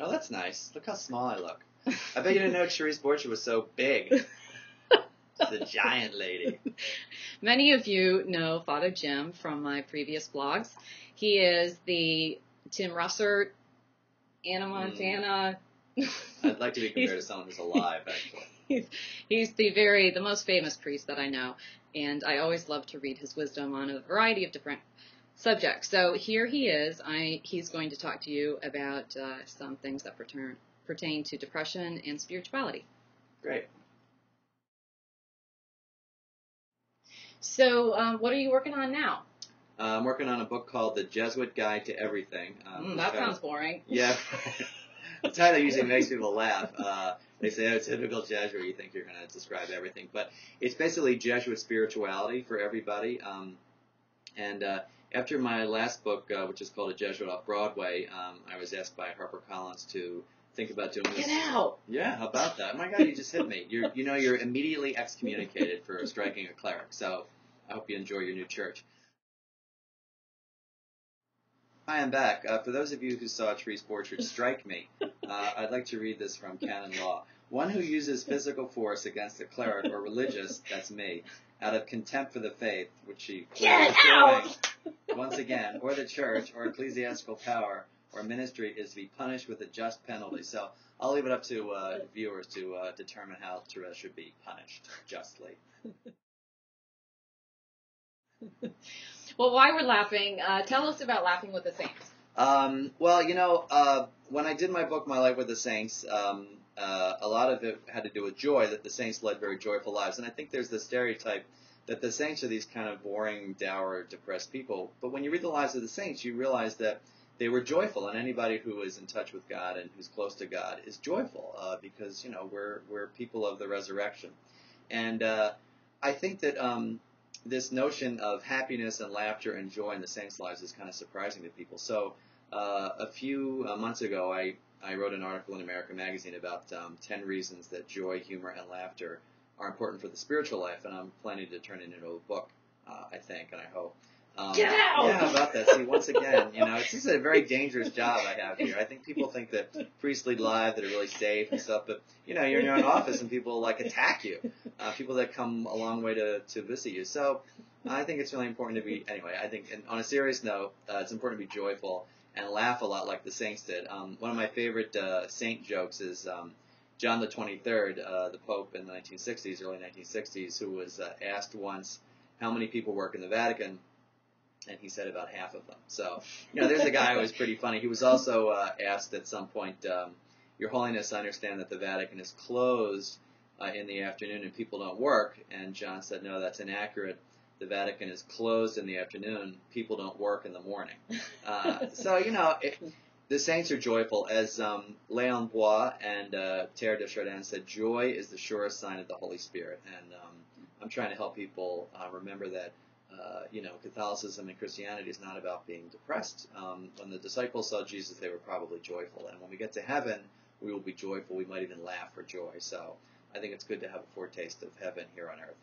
Oh, that's nice. Look how small I look. I bet you didn't know Cherise Borcher was so big. The giant lady. Many of you know Father Jim from my previous blogs. He is the Tim Russert, Anna Montana. I'd like to be compared to someone who's alive, actually. He's the most famous priest that I know, and I always love to read his wisdom on a variety of different subjects. So here he is. He's going to talk to you about some things that pertain to depression and spirituality. Great. So what are you working on now? I'm working on a book called The Jesuit Guide to Everything. That sounds boring. Yeah. The title usually makes people laugh. They say, oh, typical Jesuit, you think you're going to describe everything. But it's basically Jesuit spirituality for everybody. After my last book, which is called A Jesuit Off Broadway, I was asked by HarperCollins to think about doing this. Get out! Yeah, how about that? Oh my God, you just hit me. You're immediately excommunicated for striking a cleric. So I hope you enjoy your new church. Hi, I'm back. For those of you who saw Cherise Borcher strike me, I'd like to read this from Canon Law. One who uses physical force against a cleric or religious, that's me, out of contempt for the faith, which she clearly is doing, once again, or the church, or ecclesiastical power, or ministry, is to be punished with a just penalty. So I'll leave it up to viewers to determine how Therese should be punished justly. Well, while we're laughing, tell us about Laughing with the Saints. When I did my book, My Life with the Saints, a lot of it had to do with joy, that the saints led very joyful lives. And I think there's the stereotype that the saints are these kind of boring, dour, depressed people. But when you read the lives of the saints, you realize that they were joyful, and anybody who is in touch with God and who's close to God is joyful because, we're people of the resurrection. And I think that this notion of happiness and laughter and joy in the saints' lives is kind of surprising to people. So a few months ago, I wrote an article in America Magazine about 10 reasons that joy, humor, and laughter are important for the spiritual life, and I'm planning to turn it into a book, I think, and I hope. Get out! Yeah, how about that? See, once again, it's just a very dangerous job I have here. I think people think that priests lead lives that are really safe and stuff, but, you're in your own office and people, attack you. People that come a long way to visit you. So I think it's really important to be, anyway, I think, and on a serious note, it's important to be joyful and laugh a lot like the saints did. One of my favorite saint jokes is John the 23rd, the Pope in the 1960s, early 1960s, who was asked once how many people work in the Vatican, and he said about half of them. So, there's a guy who was pretty funny. He was also asked at some point, Your Holiness, I understand that the Vatican is closed in the afternoon and people don't work. And John said, no, that's inaccurate. The Vatican is closed in the afternoon. People don't work in the morning. The saints are joyful. As Léon Bois and Terre de Chardin said, joy is the surest sign of the Holy Spirit. And I'm trying to help people remember that Catholicism and Christianity is not about being depressed. When the disciples saw Jesus, they were probably joyful. And when we get to heaven, we will be joyful. We might even laugh for joy. So I think it's good to have a foretaste of heaven here on earth.